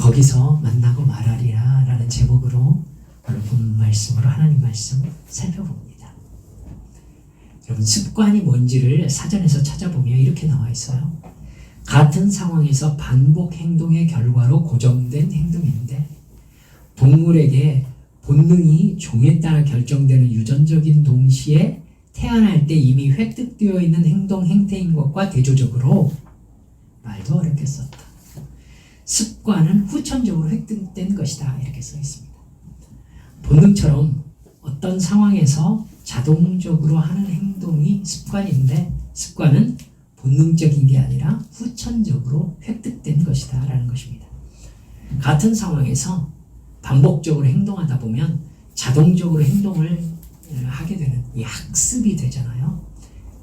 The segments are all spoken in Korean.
거기서 만나고 말하리라 라는 제목으로 오늘 본 말씀으로 하나님 말씀 살펴봅니다. 여러분, 습관이 뭔지를 사전에서 찾아보면 이렇게 나와 있어요. 같은 상황에서 반복 행동의 결과로 고정된 행동인데, 동물에게 본능이 종에 따라 결정되는 유전적인 동시에 태어날 때 이미 획득되어 있는 행동 행태인 것과 대조적으로, 말도 어렵게 썼다, 습관은 후천적으로 획득된 것이다, 이렇게 써 있습니다. 본능처럼 어떤 상황에서 자동적으로 하는 행동이 습관인데, 습관은 본능적인 게 아니라 후천적으로 획득된 것이다 라는 것입니다. 같은 상황에서 반복적으로 행동하다 보면 자동적으로 행동을 하게 되는 이 학습이 되잖아요.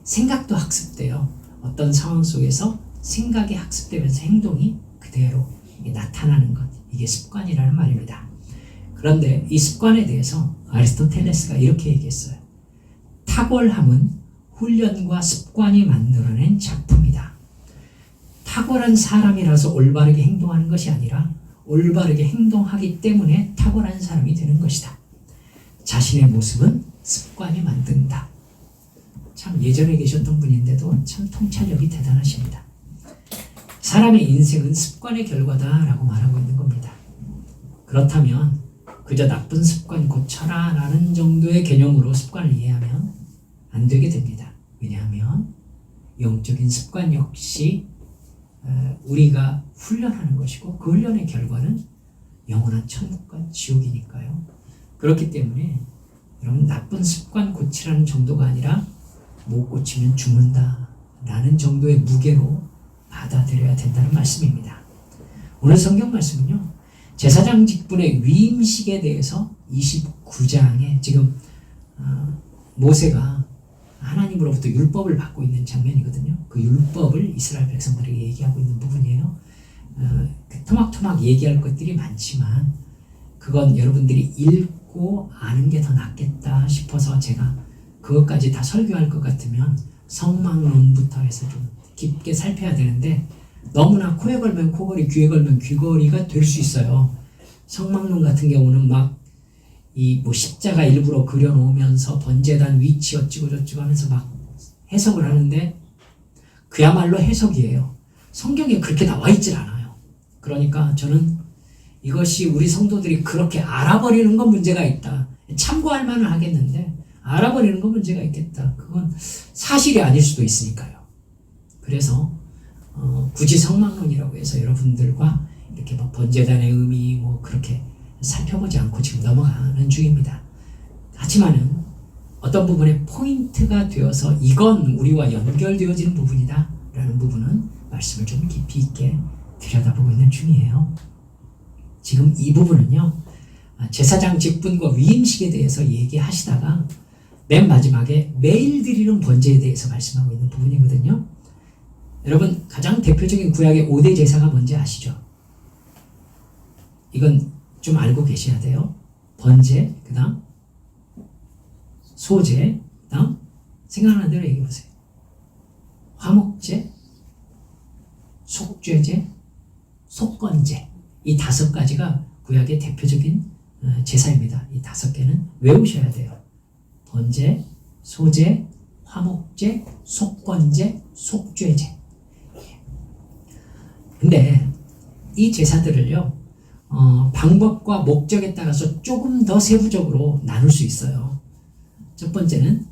생각도 학습돼요. 어떤 상황 속에서 생각이 학습되면서 행동이 그대로 나타나는 것, 이게 습관이라는 말입니다. 그런데 이 습관에 대해서 아리스토텔레스가 이렇게 얘기했어요. 탁월함은 훈련과 습관이 만들어낸 작품이다. 탁월한 사람이라서 올바르게 행동하는 것이 아니라 올바르게 행동하기 때문에 탁월한 사람이 되는 것이다. 자신의 모습은 습관이 만든다. 참 예전에 계셨던 분인데도 참 통찰력이 대단하십니다. 사람의 인생은 습관의 결과다 라고 말하고 있는 겁니다. 그렇다면 그저 나쁜 습관 고쳐라 라는 정도의 개념으로 습관을 이해하면 안 되게 됩니다. 왜냐하면 영적인 습관 역시 우리가 훈련하는 것이고, 그 훈련의 결과는 영원한 천국과 지옥이니까요. 그렇기 때문에 여러분, 나쁜 습관 고치라는 정도가 아니라 못 고치면 죽는다 라는 정도의 무게로 받아들여야 된다는 말씀입니다. 오늘 성경 말씀은요, 제사장 직분의 위임식에 대해서 29장에 지금 모세가 하나님으로부터 율법을 받고 있는 장면이거든요. 그 율법을 이스라엘 백성들에게 얘기하고 있는 부분이에요. 토막토막 얘기할 것들이 많지만 그건 여러분들이 읽고 아는 게 더 낫겠다 싶어서 제가 그것까지 다 설교할 것 같으면 성막론부터 해서 좀 깊게 살펴야 되는데, 너무나 코에 걸면 코걸이, 귀에 걸면 귀걸이가 될 수 있어요. 성막론 같은 경우는 막 십자가 일부러 그려놓으면서 번제단 위치 어찌고 저찌고 하면서 막 해석을 하는데, 그야말로 해석이에요. 성경에 그렇게 나와 있질 않아요. 그러니까 저는 이것이 우리 성도들이 그렇게 알아버리는 건 문제가 있다. 참고할 만은 하겠는데 알아버리는 건 문제가 있겠다. 그건 사실이 아닐 수도 있으니까요. 그래서 굳이 성막론이라고 해서 여러분들과 이렇게 막 번제단의 의미 그렇게 살펴보지 않고 지금 넘어가는 중입니다. 하지만은 어떤 부분에 포인트가 되어서 이건 우리와 연결되어지는 부분이다 라는 부분은 말씀을 좀 깊이 있게 들여다보고 있는 중이에요. 지금 이 부분은요, 제사장 직분과 위임식에 대해서 얘기하시다가 맨 마지막에 매일 드리는 번제에 대해서 말씀하고 있는 부분이거든요. 여러분, 가장 대표적인 구약의 5대 제사가 뭔지 아시죠? 이건 좀 알고 계셔야 돼요. 번제, 그 다음 소제, 그 다음 생각나는 대로 얘기해 보세요. 화목제, 속죄제, 속건제, 이 5가지가 구약의 대표적인 제사입니다. 이 5개는 외우셔야 돼요. 번제, 소제, 화목제, 속건제, 속죄제. 근데 이 제사들을요, 방법과 목적에 따라서 조금 더 세부적으로 나눌 수 있어요. 첫 번째는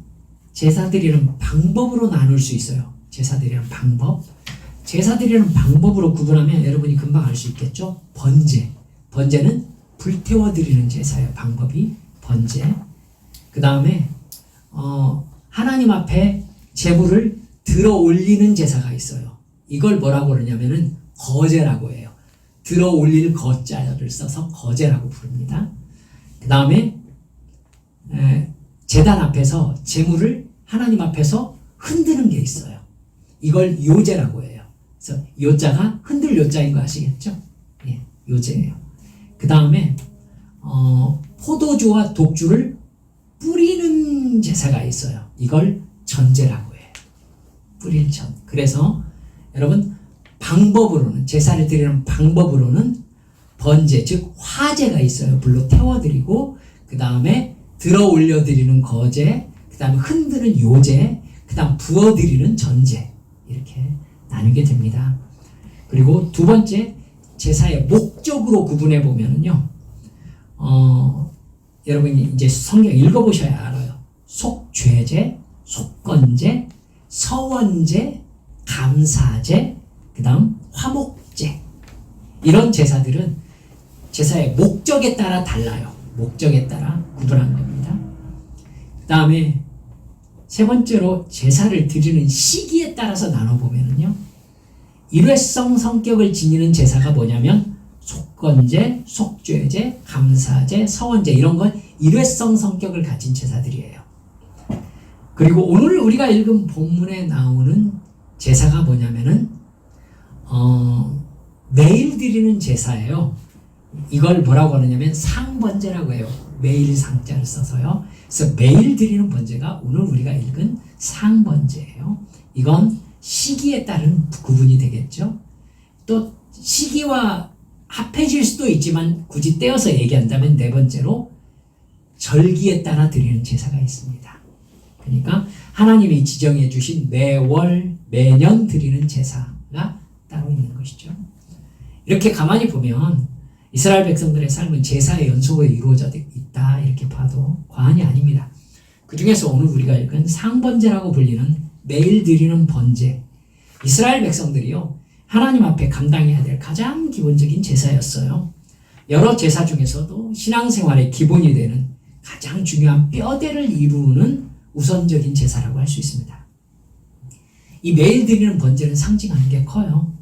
제사드리는 방법으로 나눌 수 있어요. 제사드리는 방법. 제사드리는 방법으로 구분하면 여러분이 금방 알 수 있겠죠? 번제. 번제는 불태워드리는 제사예요. 방법이 번제. 그 다음에 하나님 앞에 제물을 들어 올리는 제사가 있어요. 이걸 뭐라고 그러냐면은 거제라고 해요. 들어 올릴 거자를 써서 거제라고 부릅니다. 그 다음에 제단 앞에서 제물을 하나님 앞에서 흔드는 게 있어요. 이걸 요제라고 해요. 그래서 요자가 흔들 요자인 거 아시겠죠? 예, 요제예요. 그 다음에 포도주와 독주를 뿌리는 제사가 있어요. 이걸 전제라고 해요. 뿌릴 전. 그래서 여러분, 방법으로는, 제사를 드리는 방법으로는 번제, 즉 화제가 있어요. 불로 태워드리고 그 다음에 들어 올려드리는 거제, 그 다음에 흔드는 요제, 그 다음 부어드리는 전제, 이렇게 나누게 됩니다. 그리고 두 번째, 제사의 목적으로 구분해 보면은요, 여러분이 이제 성경 읽어보셔야 알아요. 속죄제, 속건제, 서원제, 감사제, 그 다음 화목제. 이런 제사들은 제사의 목적에 따라 달라요. 목적에 따라 구분한 겁니다. 그 다음에 세 번째로 제사를 드리는 시기에 따라서 나눠보면요, 일회성 성격을 지니는 제사가 뭐냐면 속건제, 속죄제, 감사제, 서원제, 이런 건 일회성 성격을 가진 제사들이에요. 그리고 오늘 우리가 읽은 본문에 나오는 제사가 뭐냐면은 매일 드리는 제사예요. 이걸 뭐라고 하느냐면 상번제라고 해요. 매일 상자를 써서요. 그래서 매일 드리는 번제가 오늘 우리가 읽은 상번제예요. 이건 시기에 따른 구분이 되겠죠. 또 시기와 합해질 수도 있지만 굳이 떼어서 얘기한다면 네 번째로 절기에 따라 드리는 제사가 있습니다. 그러니까 하나님이 지정해 주신 매월 매년 드리는 제사가 따로 있는 것이죠. 이렇게 가만히 보면 이스라엘 백성들의 삶은 제사의 연속으로 이루어져 있다, 이렇게 봐도 과언이 아닙니다. 그 중에서 오늘 우리가 읽은 상번제라고 불리는 매일 드리는 번제, 이스라엘 백성들이요, 하나님 앞에 감당해야 될 가장 기본적인 제사였어요. 여러 제사 중에서도 신앙생활의 기본이 되는 가장 중요한 뼈대를 이루는 우선적인 제사라고 할 수 있습니다. 이 매일 드리는 번제는 상징하는 게 커요.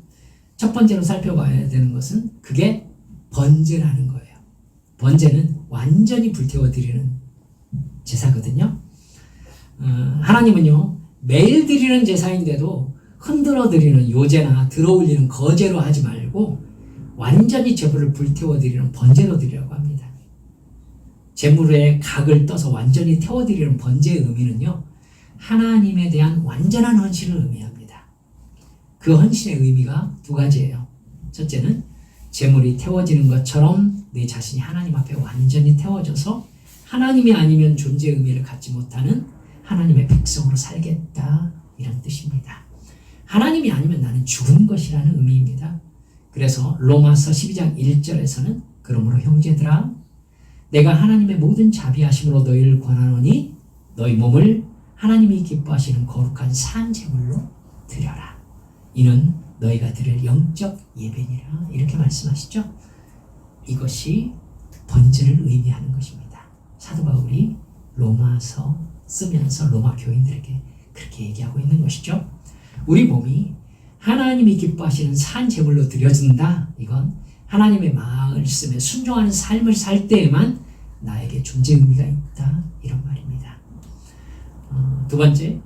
첫 번째로 살펴봐야 되는 것은 그게 번제라는 거예요. 번제는 완전히 불태워 드리는 제사거든요. 하나님은요, 매일 드리는 제사인데도 흔들어 드리는 요제나 들어 올리는 거제로 하지 말고 완전히 제물을 불태워 드리는 번제로 드리라고 합니다. 제물에 각을 떠서 완전히 태워 드리는 번제의 의미는요, 하나님에 대한 완전한 헌신을 의미합니다. 그 헌신의 의미가 두 가지예요. 첫째는 제물이 태워지는 것처럼 내 자신이 하나님 앞에 완전히 태워져서 하나님이 아니면 존재 의미를 갖지 못하는 하나님의 백성으로 살겠다, 이런 뜻입니다. 하나님이 아니면 나는 죽은 것이라는 의미입니다. 그래서 로마서 12장 1절에서는 그러므로 형제들아, 내가 하나님의 모든 자비하심으로 너희를 권하노니 너희 몸을 하나님이 기뻐하시는 거룩한 산 제물로 드려라. 이는 너희가 드릴 영적 예배니라, 이렇게 말씀하시죠. 이것이 번제를 의미하는 것입니다. 사도 바울이 로마서 쓰면서 로마 교인들에게 그렇게 얘기하고 있는 것이죠. 우리 몸이 하나님이 기뻐하시는 산 제물로 드려진다. 이건 하나님의 말씀에 순종하는 삶을 살 때에만 나에게 존재 의미가 있다, 이런 말입니다. 두 번째,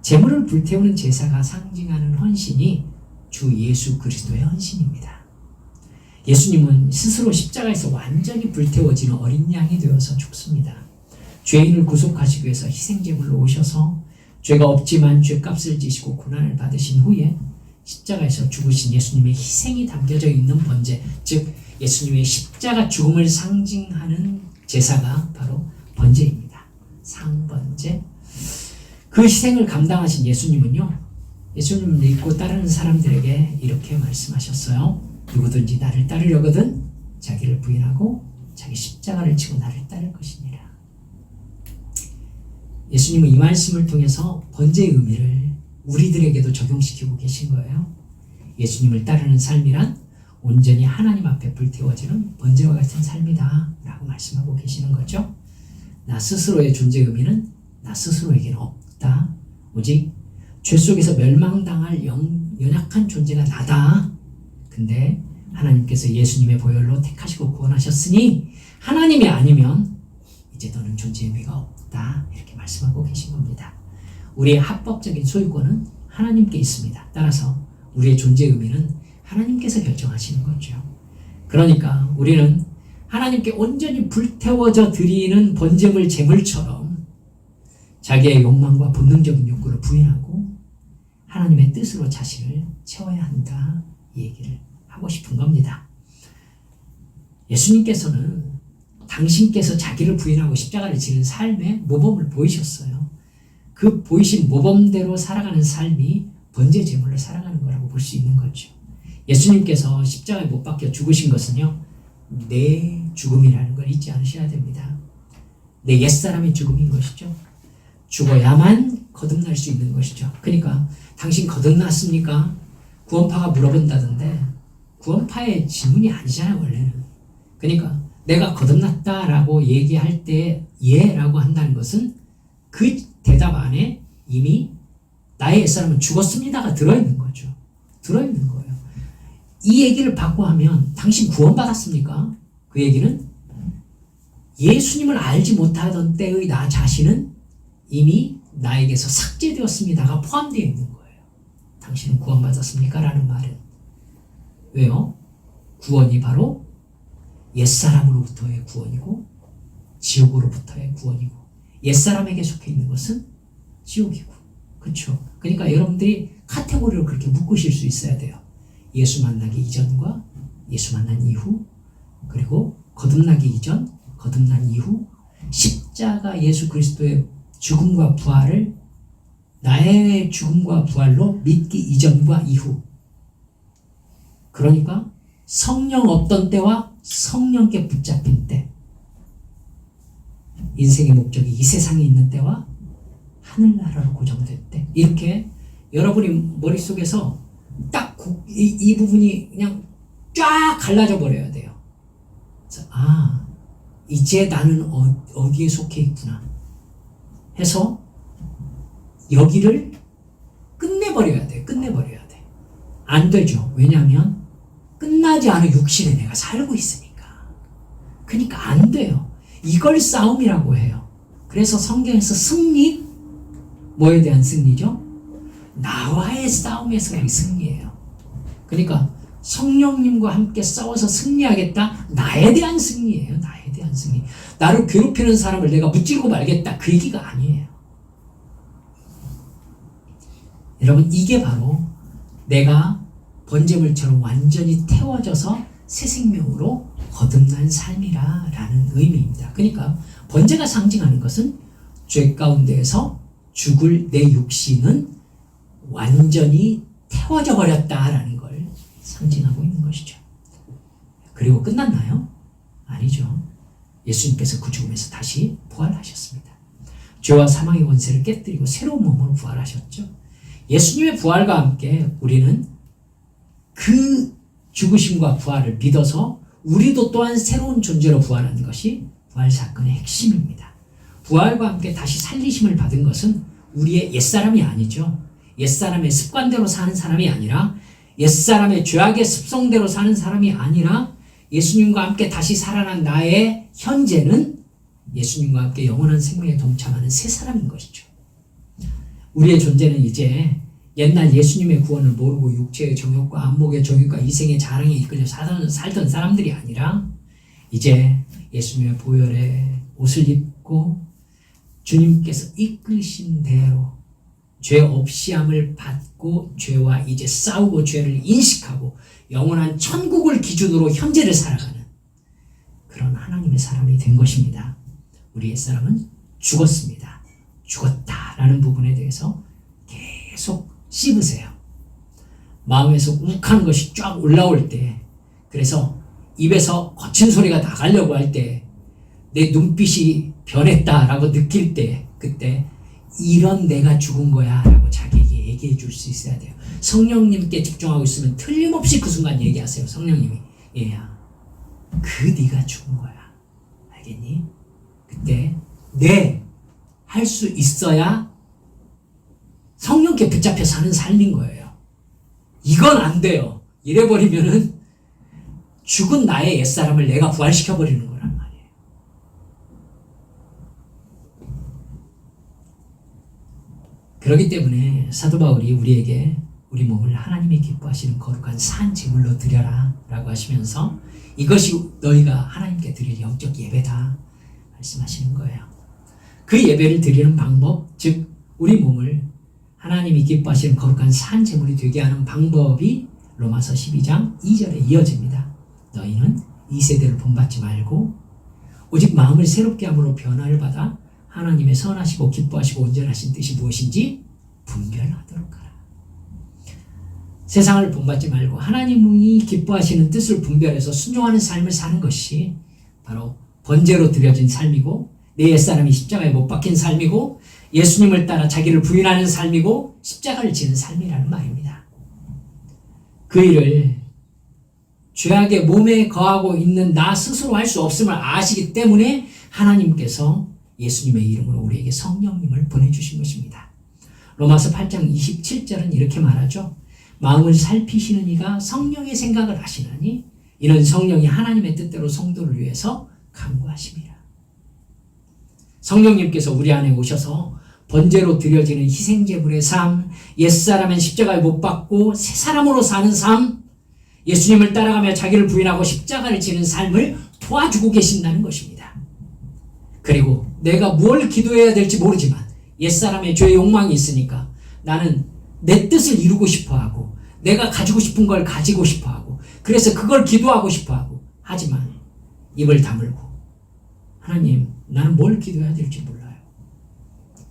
제물을 불태우는 제사가 상징하는 헌신이 주 예수 그리스도의 헌신입니다. 예수님은 스스로 십자가에서 완전히 불태워지는 어린 양이 되어서 죽습니다. 죄인을 구속하시기 위해서 희생제물로 오셔서 죄가 없지만 죄값을 지시고 고난을 받으신 후에 십자가에서 죽으신 예수님의 희생이 담겨져 있는 번제, 즉 예수님의 십자가 죽음을 상징하는 제사가 바로 번제입니다. 상번제. 그 희생을 감당하신 예수님은요, 예수님을 믿고 따르는 사람들에게 이렇게 말씀하셨어요. 누구든지 나를 따르려거든 자기를 부인하고 자기 십자가를 지고 나를 따를 것이니라. 예수님은 이 말씀을 통해서 번제의 의미를 우리들에게도 적용시키고 계신 거예요. 예수님을 따르는 삶이란 온전히 하나님 앞에 불태워지는 번제와 같은 삶이다 라고 말씀하고 계시는 거죠. 나 스스로의 존재 의미는 나 스스로에게는 없다. 오직 죄 속에서 멸망당할 연약한 존재가 나다. 근데 하나님께서 예수님의 보혈로 택하시고 구원하셨으니 하나님이 아니면 이제 너는 존재 의미가 없다, 이렇게 말씀하고 계신 겁니다. 우리의 합법적인 소유권은 하나님께 있습니다. 따라서 우리의 존재 의미는 하나님께서 결정하시는 거죠. 그러니까 우리는 하나님께 온전히 불태워져 드리는 번제물 제물처럼 자기의 욕망과 본능적인 욕구를 부인하고 하나님의 뜻으로 자신을 채워야 한다, 이 얘기를 하고 싶은 겁니다. 예수님께서는 당신께서 자기를 부인하고 십자가를 지는 삶의 모범을 보이셨어요. 그 보이신 모범대로 살아가는 삶이 번제 제물로 살아가는 거라고 볼 수 있는 거죠. 예수님께서 십자가에 못 박혀 죽으신 것은요, 내 죽음이라는 걸 잊지 않으셔야 됩니다. 내 옛사람의 죽음인 것이죠. 죽어야만 거듭날 수 있는 것이죠. 그러니까 당신 거듭났습니까? 구원파가 물어본다던데 구원파의 질문이 아니잖아요, 원래는. 그러니까 내가 거듭났다라고 얘기할 때 예라고 한다는 것은 그 대답 안에 이미 나의 옛사람은 죽었습니다가 들어있는 거죠. 들어있는 거예요. 이 얘기를 받고 하면 당신 구원받았습니까? 그 얘기는 예수님을 알지 못하던 때의 나 자신은 이미 나에게서 삭제되었습니다가 포함되어 있는 거예요. 당신은 구원받았습니까? 라는 말은. 왜요? 구원이 바로 옛사람으로부터의 구원이고 지옥으로부터의 구원이고 옛사람에게 속해 있는 것은 지옥이고. 그렇죠? 그러니까 여러분들이 카테고리로 그렇게 묶으실 수 있어야 돼요. 예수 만나기 이전과 예수 만난 이후, 그리고 거듭나기 이전, 거듭난 이후, 십자가 예수 그리스도의 죽음과 부활을 나의 죽음과 부활로 믿기 이전과 이후. 그러니까 성령 없던 때와 성령께 붙잡힌 때, 인생의 목적이 이 세상에 있는 때와 하늘나라로 고정될 때, 이렇게 여러분이 머릿속에서 딱 이 부분이 그냥 쫙 갈라져 버려야 돼요. 그래서 이제 나는 어디에 속해 있구나 해서 여기를 끝내버려야 돼. 끝내버려야 돼. 안 되죠. 왜냐하면 끝나지 않은 육신에 내가 살고 있으니까. 그러니까 안 돼요. 이걸 싸움이라고 해요. 그래서 성경에서 승리, 뭐에 대한 승리죠? 나와의 싸움에서의 승리예요. 그러니까 성령님과 함께 싸워서 승리하겠다? 나에 대한 승리예요. 나에 대한 승리. 나를 괴롭히는 사람을 내가 무찌르고 말겠다. 그 얘기가 아니에요. 여러분, 이게 바로 내가 번제물처럼 완전히 태워져서 새 생명으로 거듭난 삶이라는 의미입니다. 그러니까 번제가 상징하는 것은 죄 가운데에서 죽을 내 육신은 완전히 태워져 버렸다라는 걸 상징하고 있는 것이죠. 그리고 끝났나요? 아니죠. 예수님께서 그 죽음에서 다시 부활하셨습니다. 죄와 사망의 원세를 깨뜨리고 새로운 몸으로 부활하셨죠. 예수님의 부활과 함께 우리는 그 죽으심과 부활을 믿어서 우리도 또한 새로운 존재로 부활하는 것이 부활 사건의 핵심입니다. 부활과 함께 다시 살리심을 받은 것은 우리의 옛사람이 아니죠. 옛사람의 습관대로 사는 사람이 아니라, 옛사람의 죄악의 습성대로 사는 사람이 아니라, 예수님과 함께 다시 살아난 나의 현재는 예수님과 함께 영원한 생명에 동참하는 새 사람인 것이죠. 우리의 존재는 이제 옛날 예수님의 구원을 모르고 육체의 정욕과 안목의 정욕과 이생의 자랑에 이끌려 살던 사람들이 아니라, 이제 예수님의 보혈의 옷을 입고 주님께서 이끄신 대로 죄 없이함을 받고 죄와 이제 싸우고 죄를 인식하고 영원한 천국을 기준으로 현재를 살아가는 그런 하나님의 사람이 된 것입니다. 우리 옛사람은 죽었습니다. 죽었다라는 부분에 대해서 계속 씹으세요. 마음에서 욱하는 것이 쫙 올라올 때, 그래서 입에서 거친 소리가 나가려고 할 때, 내 눈빛이 변했다라고 느낄 때, 그때 이런 내가 죽은 거야 라고 자기에게 얘기해 줄 수 있어야 돼요. 성령님께 집중하고 있으면 틀림없이 그 순간 얘기하세요. 성령님이, 얘야, 그 네가 죽은 거야. 알겠니? 그때 할 수 있어야 성령께 붙잡혀 사는 삶인 거예요. 이건 안 돼요. 이래버리면은 죽은 나의 옛사람을 내가 부활시켜버리는 거란 말이에요. 그렇기 때문에 사도 바울이 우리에게 우리 몸을 하나님이 기뻐하시는 거룩한 산 제물로 드려라 라고 하시면서 이것이 너희가 하나님께 드릴 영적 예배다 말씀하시는 거예요. 그 예배를 드리는 방법, 즉 우리 몸을 하나님이 기뻐하시는 거룩한 산 제물이 되게 하는 방법이 로마서 12장 2절에 이어집니다. 너희는 이 세대를 본받지 말고 오직 마음을 새롭게 함으로 변화를 받아 하나님의 선하시고 기뻐하시고 온전하신 뜻이 무엇인지 분별하도록 하라. 세상을 본받지 말고 하나님이 기뻐하시는 뜻을 분별해서 순종하는 삶을 사는 것이 바로 번제로 드려진 삶이고 내 옛사람이 십자가에 못 박힌 삶이고 예수님을 따라 자기를 부인하는 삶이고 십자가를 지는 삶이라는 말입니다. 그 일을 죄악의 몸에 거하고 있는 나 스스로 할 수 없음을 아시기 때문에 하나님께서 예수님의 이름으로 우리에게 성령님을 보내주신 것입니다. 로마서 8장 27절은 이렇게 말하죠. 마음을 살피시는 이가 성령의 생각을 하시나니 이는 성령이 하나님의 뜻대로 성도를 위해서 간구하심이라. 성령님께서 우리 안에 오셔서 번제로 드려지는 희생제물의 삶, 옛사람은 십자가에 못 박고 새 사람으로 사는 삶, 예수님을 따라가며 자기를 부인하고 십자가를 지는 삶을 도와주고 계신다는 것입니다. 그리고 내가 뭘 기도해야 될지 모르지만 옛사람의 죄의 욕망이 있으니까 나는 내 뜻을 이루고 싶어하고 내가 가지고 싶은 걸 가지고 싶어하고 그래서 그걸 기도하고 싶어하고 하지만 입을 다물고 하나님 나는 뭘 기도해야 될지 몰라요.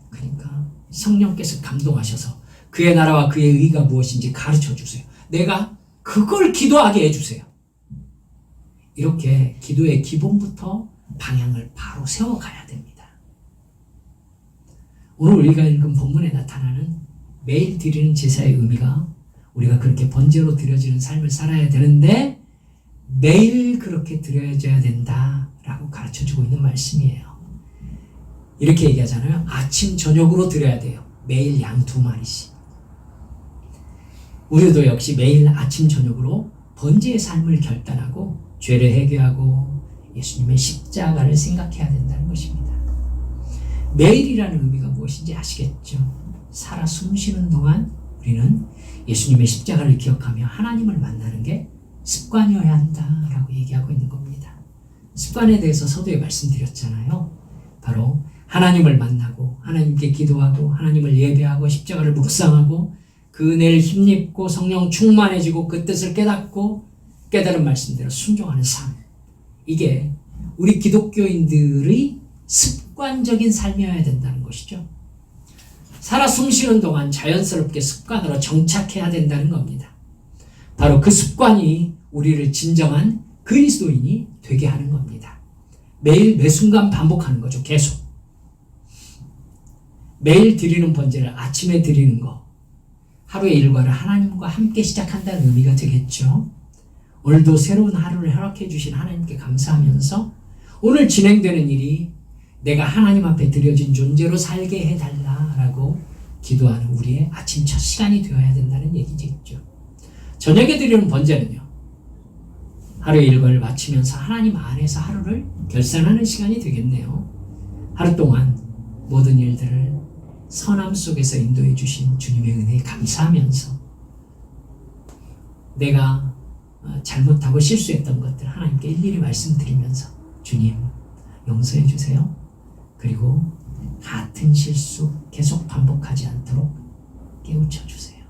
그러니까 성령께서 감동하셔서 그의 나라와 그의 의가 무엇인지 가르쳐 주세요. 내가 그걸 기도하게 해주세요. 이렇게 기도의 기본부터 방향을 바로 세워가야 됩니다. 오늘 우리가 읽은 본문에 나타나는 매일 드리는 제사의 의미가 우리가 그렇게 번제로 드려지는 삶을 살아야 되는데 매일 그렇게 드려져야 된다라고 가르쳐주고 있는 말씀이에요. 이렇게 얘기하잖아요. 아침 저녁으로 드려야 돼요. 매일 양 2마리씩. 우리도 역시 매일 아침 저녁으로 번제의 삶을 결단하고 죄를 회개하고 예수님의 십자가를 생각해야 된다는 것입니다. 매일이라는 의미가 무엇인지 아시겠죠? 살아 숨쉬는 동안 우리는 예수님의 십자가를 기억하며 하나님을 만나는 게 습관이어야 한다라고 얘기하고 있는 겁니다. 습관에 대해서 서두에 말씀드렸잖아요. 바로 하나님을 만나고 하나님께 기도하고 하나님을 예배하고 십자가를 묵상하고 그 은혜를 힘입고 성령 충만해지고 그 뜻을 깨닫고 깨달은 말씀대로 순종하는 삶. 이게 우리 기독교인들의 습관적인 삶이어야 된다는 것이죠. 살아 숨쉬는 동안 자연스럽게 습관으로 정착해야 된다는 겁니다. 바로 그 습관이 우리를 진정한 그리스도인이 되게 하는 겁니다. 매일 매 순간 반복하는 거죠. 계속. 매일 드리는 번제를 아침에 드리는 거. 하루의 일과를 하나님과 함께 시작한다는 의미가 되겠죠. 오늘도 새로운 하루를 허락해 주신 하나님께 감사하면서 오늘 진행되는 일이 내가 하나님 앞에 드려진 존재로 살게 해달라라고 기도하는 우리의 아침 첫 시간이 되어야 된다는 얘기겠죠. 저녁에 드리는 번제는요. 하루의 일과를 마치면서 하나님 안에서 하루를 결산하는 시간이 되겠네요. 하루 동안 모든 일들을 선함 속에서 인도해 주신 주님의 은혜에 감사하면서 내가 잘못하고 실수했던 것들 하나님께 일일이 말씀드리면서 주님 용서해 주세요. 그리고 같은 실수 계속 반복하지 않도록 깨우쳐 주세요.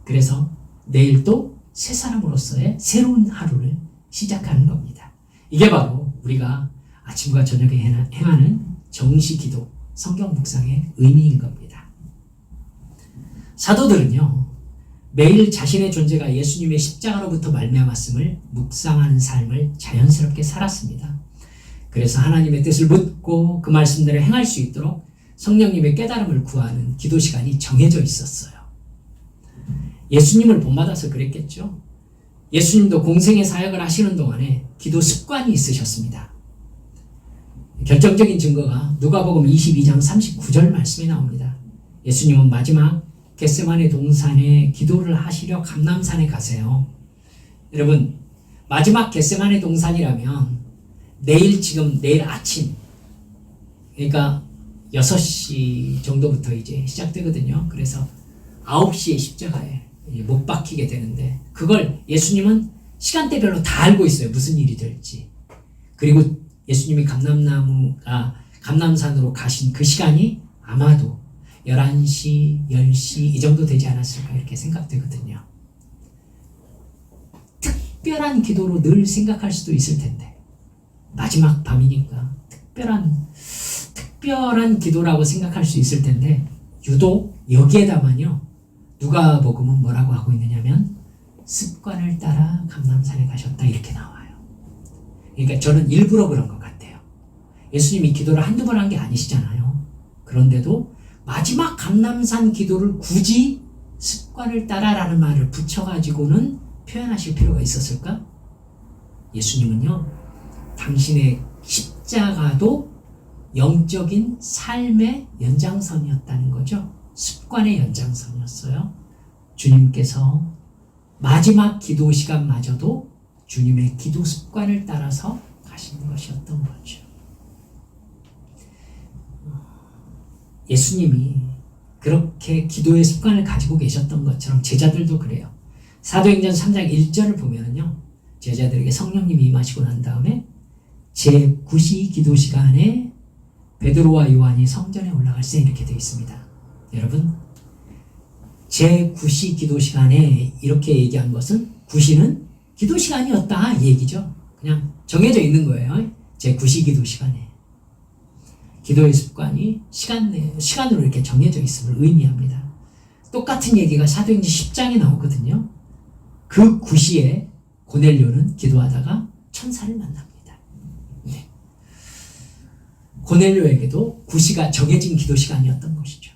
그래서 내일 또 새 사람으로서의 새로운 하루를 시작하는 겁니다. 이게 바로 우리가 아침과 저녁에 행하는 정시 기도, 성경 묵상의 의미인 겁니다. 사도들은요. 매일 자신의 존재가 예수님의 십자가로부터 말미암았음을 묵상하는 삶을 자연스럽게 살았습니다. 그래서 하나님의 뜻을 묻고 그 말씀대로 행할 수 있도록 성령님의 깨달음을 구하는 기도 시간이 정해져 있었어요. 예수님을 본받아서 그랬겠죠. 예수님도 공생의 사역을 하시는 동안에 기도 습관이 있으셨습니다. 결정적인 증거가 누가복음 22장 39절 말씀에 나옵니다. 예수님은 마지막 겟세마네 동산에 기도를 하시려 감람산에 가세요. 여러분, 마지막 겟세마네 동산이라면 내일 아침, 그러니까 6시 정도부터 이제 시작되거든요. 그래서 9시에 십자가에 못 박히게 되는데 그걸 예수님은 시간대별로 다 알고 있어요. 무슨 일이 될지. 그리고 예수님이 감람산으로 가신 그 시간이 아마도 11시, 10시 이 정도 되지 않았을까 이렇게 생각되거든요. 특별한 기도로 늘 생각할 수도 있을 텐데, 마지막 밤이니까 특별한 기도라고 생각할 수 있을 텐데, 유독 여기에다만요, 누가복음은 뭐라고 하고 있느냐면 습관을 따라 감람산에 가셨다 이렇게 나와요. 그러니까 저는 일부러 그런 것 같아요. 예수님이 기도를 한두 번 한 게 아니시잖아요. 그런데도 마지막 감람산 기도를 굳이 습관을 따라라는 말을 붙여가지고는 표현하실 필요가 있었을까? 예수님은요, 당신의 십자가도 영적인 삶의 연장선이었다는 거죠. 습관의 연장선이었어요. 주님께서 마지막 기도 시간마저도 주님의 기도 습관을 따라서 가시는 것이었던 거죠. 예수님이 그렇게 기도의 습관을 가지고 계셨던 것처럼 제자들도 그래요. 사도행전 3장 1절을 보면요, 제자들에게 성령님이 임하시고 난 다음에 제9시 기도 시간에 베드로와 요한이 성전에 올라갈 때 이렇게 되어 있습니다. 여러분, 제9시 기도 시간에 이렇게 얘기한 것은 9시는 기도 시간이었다 이 얘기죠. 그냥 정해져 있는 거예요. 제9시 기도 시간에. 기도의 습관이 시간으로 이렇게 정해져 있음을 의미합니다. 똑같은 얘기가 사도행전 10장에 나오거든요. 그 9시에 고넬료는 기도하다가 천사를 만납니다. 네. 고넬료에게도 9시가 정해진 기도 시간이었던 것이죠.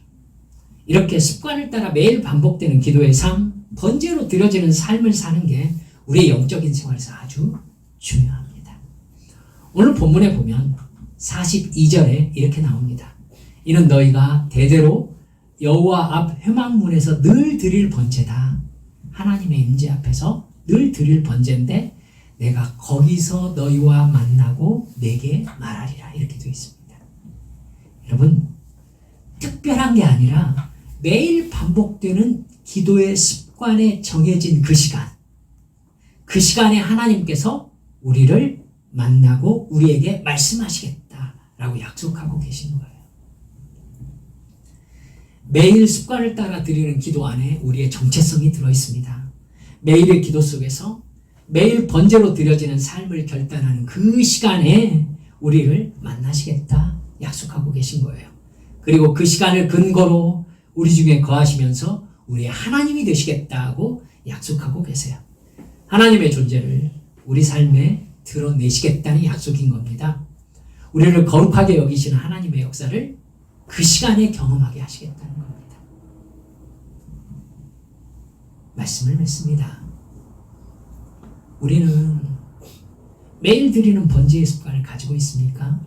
이렇게 습관을 따라 매일 반복되는 기도의 삶, 번제로 드려지는 삶을 사는 게 우리의 영적인 생활에서 아주 중요합니다. 오늘 본문에 보면 42절에 이렇게 나옵니다. 이는 너희가 대대로 여호와 앞 회막문에서 늘 드릴 번제다. 하나님의 임재 앞에서 늘 드릴 번제인데 내가 거기서 너희와 만나고 내게 말하리라 이렇게 되어 있습니다. 여러분, 특별한 게 아니라 매일 반복되는 기도의 습관에 정해진 그 시간에 하나님께서 우리를 만나고 우리에게 말씀하시겠다라고 약속하고 계신 거예요. 매일 습관을 따라 드리는 기도 안에 우리의 정체성이 들어있습니다. 매일의 기도 속에서 매일 번제로 드려지는 삶을 결단하는 그 시간에 우리를 만나시겠다 약속하고 계신 거예요. 그리고 그 시간을 근거로 우리 중에 거하시면서 우리의 하나님이 되시겠다고 약속하고 계세요. 하나님의 존재를 우리 삶에 드러내시겠다는 약속인 겁니다. 우리를 거룩하게 여기시는 하나님의 역사를 그 시간에 경험하게 하시겠다는 겁니다. 말씀을 맺습니다. 우리는 매일 드리는 번제의 습관을 가지고 있습니까?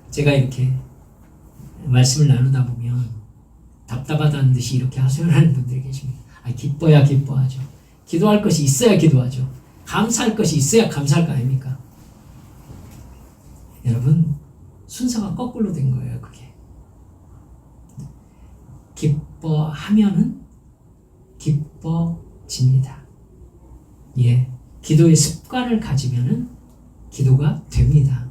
제가 이렇게 말씀을 나누다 보면 답답하다는 듯이 이렇게 하소연하는 분들이 계십니다. 기뻐야 기뻐하죠. 기도할 것이 있어야 기도하죠. 감사할 것이 있어야 감사할 거 아닙니까? 여러분, 순서가 거꾸로 된 거예요, 그게. 기뻐하면은 기뻐집니다. 기도의 습관을 가지면은 기도가 됩니다.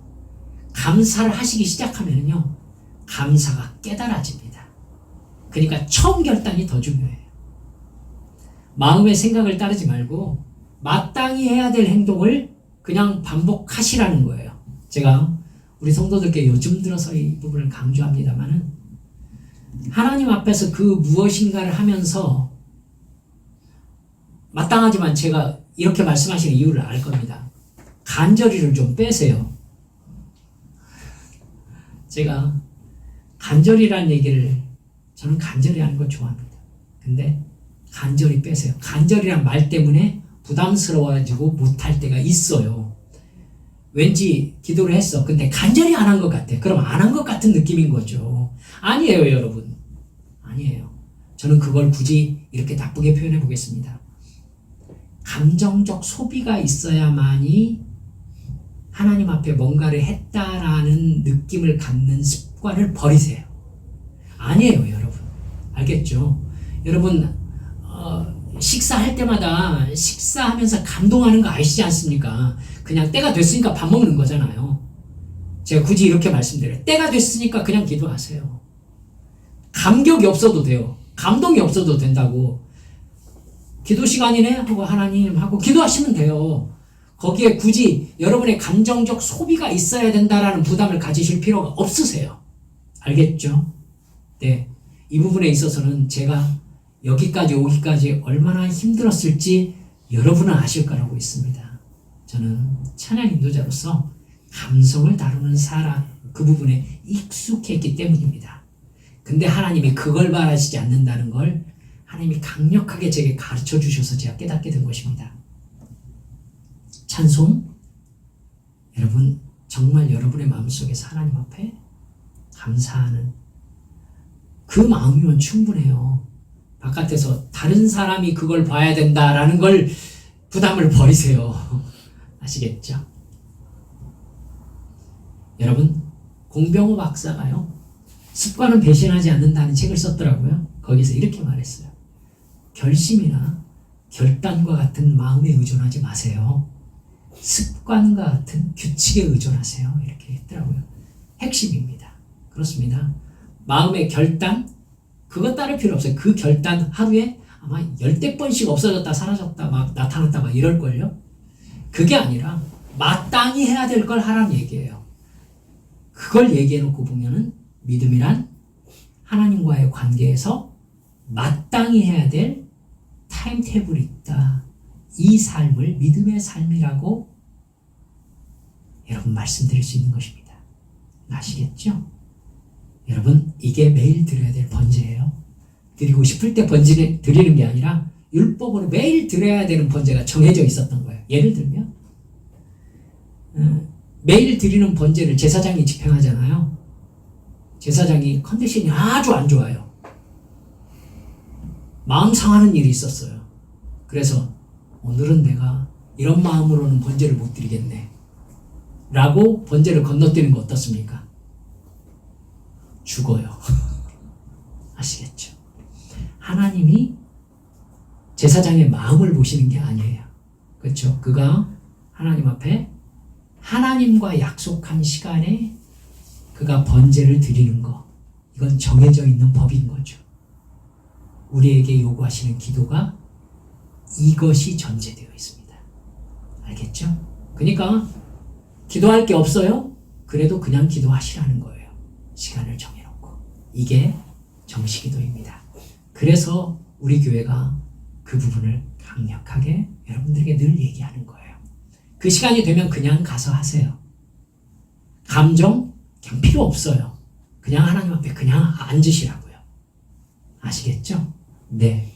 감사를 하시기 시작하면은요, 감사가 깨달아집니다. 그러니까 처음 결단이 더 중요해요. 마음의 생각을 따르지 말고 마땅히 해야 될 행동을 그냥 반복하시라는 거예요. 제가 우리 성도들께 요즘 들어서 이 부분을 강조합니다만은 하나님 앞에서 그 무엇인가를 하면서 마땅하지만 제가 이렇게 말씀하시는 이유를 알 겁니다. 간절히를 좀 빼세요. 제가 간절히라는 얘기를 저는 간절히 하는 거 좋아합니다. 근데 간절히 빼세요. 간절히란 말 때문에 부담스러워가지고 못할 때가 있어요. 왠지 기도를 했어. 근데 간절히 안 한 것 같아. 그럼 안 한 것 같은 느낌인 거죠. 아니에요, 여러분. 아니에요. 저는 그걸 굳이 이렇게 나쁘게 표현해 보겠습니다. 감정적 소비가 있어야만이 하나님 앞에 뭔가를 했다라는 느낌을 갖는 습관을 버리세요. 아니에요, 여러분. 알겠죠? 여러분, 식사할 때마다 식사하면서 감동하는 거 아시지 않습니까? 그냥 때가 됐으니까 밥 먹는 거잖아요. 제가 굳이 이렇게 말씀드려요. 때가 됐으니까 그냥 기도하세요. 감격이 없어도 돼요. 감동이 없어도 된다고. 기도 시간이네 하고 하나님 하고 기도하시면 돼요. 거기에 굳이 여러분의 감정적 소비가 있어야 된다라는 부담을 가지실 필요가 없으세요. 알겠죠? 네. 이 부분에 있어서는 제가 여기까지 오기까지 얼마나 힘들었을지 여러분은 아실 거라고 있습니다. 저는 찬양 인도자로서 감성을 다루는 사람, 그 부분에 익숙했기 때문입니다. 근데 하나님이 그걸 바라시지 않는다는 걸 하나님이 강력하게 제게 가르쳐 주셔서 제가 깨닫게 된 것입니다. 찬송, 여러분 정말 여러분의 마음속에서 하나님 앞에 감사하는 그 마음이면 충분해요. 바깥에서 다른 사람이 그걸 봐야 된다라는 걸 부담을 버리세요. 아시겠죠? 여러분, 공병호 박사가요, 습관은 배신하지 않는다는 책을 썼더라고요. 거기서 이렇게 말했어요. 결심이나 결단과 같은 마음에 의존하지 마세요. 습관과 같은 규칙에 의존하세요. 이렇게 했더라고요. 핵심입니다. 그렇습니다. 마음의 결단, 그것 따를 필요 없어요. 그 결단 하루에 아마 10대 번씩 없어졌다 사라졌다 막 나타났다 막 이럴걸요. 그게 아니라 마땅히 해야 될 걸 하라는 얘기예요. 그걸 얘기해놓고 보면은 믿음이란 하나님과의 관계에서 마땅히 해야 될 타임테이블이 있다. 이 삶을 믿음의 삶이라고 여러분 말씀드릴 수 있는 것입니다. 아시겠죠? 여러분, 이게 매일 드려야 될 번제예요. 드리고 싶을 때 번제 드리는 게 아니라 율법으로 매일 드려야 되는 번제가 정해져 있었던 거예요. 예를 들면 매일 드리는 번제를 제사장이 집행하잖아요. 제사장이 컨디션이 아주 안 좋아요. 마음 상하는 일이 있었어요. 그래서 오늘은 내가 이런 마음으로는 번제를 못 드리겠네 라고 번제를 건너뛰는 거 어떻습니까? 죽어요. 아시겠죠? 하나님이 제사장의 마음을 보시는 게 아니에요. 그렇죠? 그가 하나님 앞에 하나님과 약속한 시간에 그가 번제를 드리는 거, 이건 정해져 있는 법인 거죠. 우리에게 요구하시는 기도가 이것이 전제되어 있습니다. 알겠죠? 그러니까 기도할 게 없어요? 그래도 그냥 기도하시라는 거예요. 시간을 정해놓고. 이게 정시기도입니다. 그래서 우리 교회가 그 부분을 강력하게 여러분들에게 늘 얘기하는 거예요. 그 시간이 되면 그냥 가서 하세요. 감정 그냥 필요 없어요. 그냥 하나님 앞에 그냥 앉으시라고요. 아시겠죠? 네.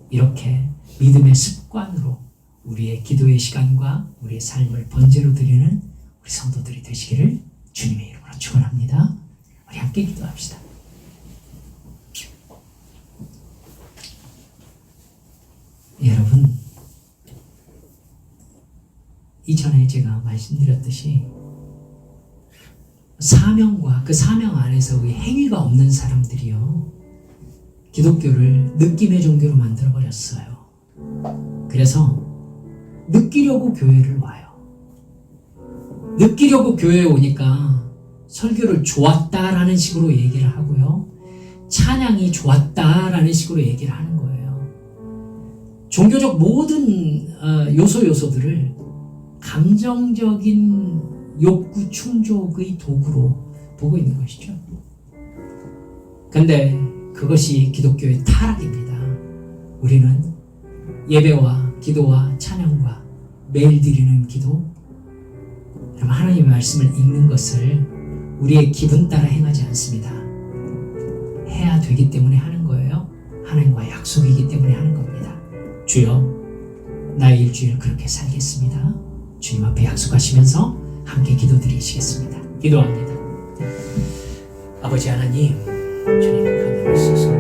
이렇게 믿음의 습관으로 우리의 기도의 시간과 우리의 삶을 번제로 드리는 우리 성도들이 되시기를 주님의 이름으로 축원합니다. 우리 함께 기도합시다. 여러분, 이전에 제가 말씀드렸듯이 사명과 그 사명 안에서의 행위가 없는 사람들이요, 기독교를 느낌의 종교로 만들어버렸어요. 그래서 느끼려고 교회를 와요. 느끼려고 교회에 오니까 설교를 좋았다라는 식으로 얘기를 하고요, 찬양이 좋았다라는 식으로 얘기를 하는 거예요. 종교적 모든 요소들을 감정적인 욕구 충족의 도구로 보고 있는 것이죠. 근데 그것이 기독교의 타락입니다. 우리는 예배와 기도와 찬양과 매일 드리는 기도, 여러분, 하나님의 말씀을 읽는 것을 우리의 기분 따라 행하지 않습니다. 해야 되기 때문에 하는 거예요. 하나님과 약속이기 때문에 하는 겁니다. 주여, 나의 일주일 그렇게 살겠습니다. 주님 앞에 약속하시면서 함께 기도드리시겠습니다. 기도합니다. 아버지 하나님, 주님의 가능을 쓰소서.